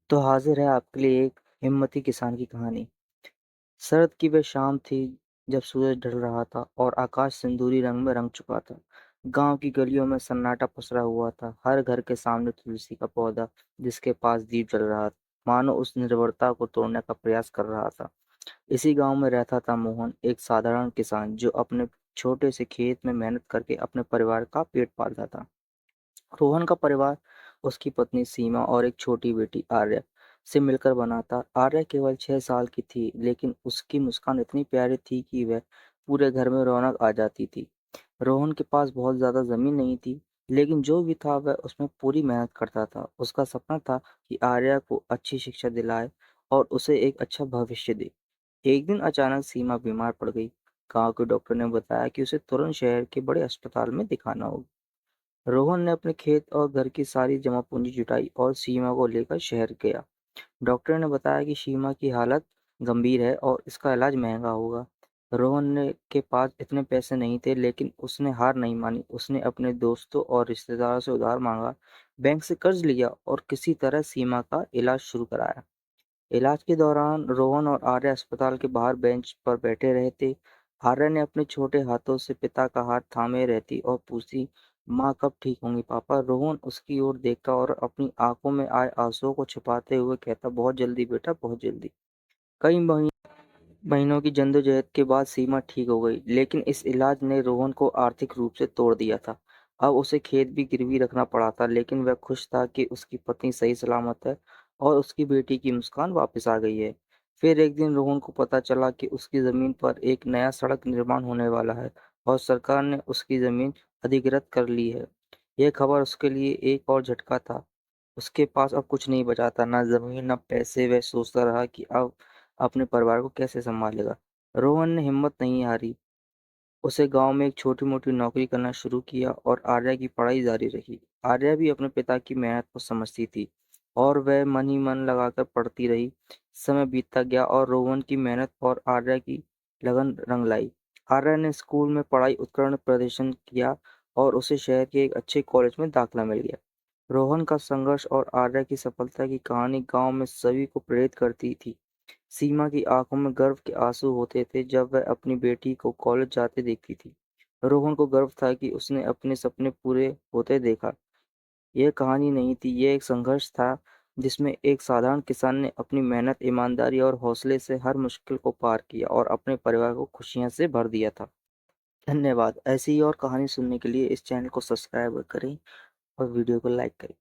तो हाजिर है आपके लिए एक हिम्मती किसान की कहानी। शरद की वह शाम थी जब सूरज ढल रहा था और आकाश सिंदूरी रंग में रंग चुका था। गांव की गलियों में सन्नाटा पसरा हुआ था। हर घर के सामने तुलसी का पौधा, जिसके पास दीप जल रहा था, मानो उस निर्भरता को तोड़ने का प्रयास कर रहा था। इसी गांव में रहता था मोहन, एक साधारण किसान जो अपने छोटे से खेत में मेहनत करके अपने परिवार का पेट पालता था। रोहन का परिवार उसकी पत्नी सीमा और एक छोटी बेटी आर्या से मिलकर बना था। आर्या केवल 6 साल की थी, लेकिन उसकी मुस्कान इतनी प्यारी थी कि वह पूरे घर में रौनक आ जाती थी। रोहन के पास बहुत ज्यादा जमीन नहीं थी, लेकिन जो भी था वह उसमें पूरी मेहनत करता था। उसका सपना था कि आर्या को अच्छी शिक्षा दिलाए और उसे एक अच्छा भविष्य दे। एक दिन अचानक सीमा बीमार पड़ गई। गांव के डॉक्टर ने बताया कि उसे तुरंत शहर के बड़े अस्पताल में दिखाना होगा। रोहन ने अपने खेत और घर की सारी जमा पूंजी जुटाई और सीमा को लेकर शहर गया। डॉक्टर ने बताया कि सीमा की हालत गंभीर है और इसका इलाज महंगा होगा। रोहन ने के पास इतने पैसे नहीं थे, लेकिन उसने हार नहीं मानी। उसने अपने दोस्तों और रिश्तेदारों से उधार मांगा, बैंक से कर्ज लिया और किसी तरह सीमा का इलाज शुरू कराया। इलाज के दौरान रोहन और आर्य अस्पताल के बाहर बेंच पर बैठे रहे थे। आर्य ने अपने छोटे हाथों से पिता का हाथ थामे रहती और पूछती, माँ कब ठीक होंगी पापा? रोहन उसकी ओर देखा और अपनी आंखों में आए आंसुओं को छिपाते हुए कहता, बहुत जल्दी बेटा, बहुत जल्दी। कई महीनों की जद्दोजहद के बाद सीमा ठीक हो गई, लेकिन इस इलाज ने रोहन को आर्थिक रूप से तोड़ दिया था। अब उसे खेत भी गिरवी रखना पड़ा था, लेकिन वह खुश था कि उसकी पत्नी सही सलामत है और उसकी बेटी की मुस्कान वापस आ गई है। फिर एक दिन रोहन को पता चला कि उसकी जमीन पर एक नया सड़क निर्माण होने वाला है और सरकार ने उसकी जमीन अधिकृत कर ली है। यह खबर उसके लिए एक और झटका था। उसके पास अब कुछ नहीं बचा था, ना जमीन ना पैसे। वह सोचता रहा कि अब अपने परिवार को कैसे संभालेगा। रोहन ने हिम्मत नहीं हारी। उसे गांव में एक छोटी मोटी नौकरी करना शुरू किया और आर्या की पढ़ाई जारी रही। आर्या भी अपने पिता की मेहनत को समझती थी और वह मन ही मन लगाकर पढ़ती रही। समय बीतता गया और रोहन की मेहनत और आर्या की लगन रंग लाई। आर्या ने स्कूल में पढ़ाई उत्कृष्ट प्रदर्शन किया और उसे शहर के एक अच्छे कॉलेज में दाखिला मिल गया। रोहन का संघर्ष और आर्या की सफलता की कहानी गांव में सभी को प्रेरित करती थी। सीमा की आंखों में गर्व के आंसू होते थे जब वह अपनी बेटी को कॉलेज जाते देखती थी। रोहन को गर्व था कि उसने अपने सपने पूरे होते देखा। यह कहानी नहीं थी, यह एक संघर्ष था जिसमें एक साधारण किसान ने अपनी मेहनत, ईमानदारी और हौसले से हर मुश्किल को पार किया और अपने परिवार को खुशियां से भर दिया था। धन्यवाद। ऐसी ही और कहानी सुनने के लिए इस चैनल को सब्सक्राइब करें और वीडियो को लाइक करें।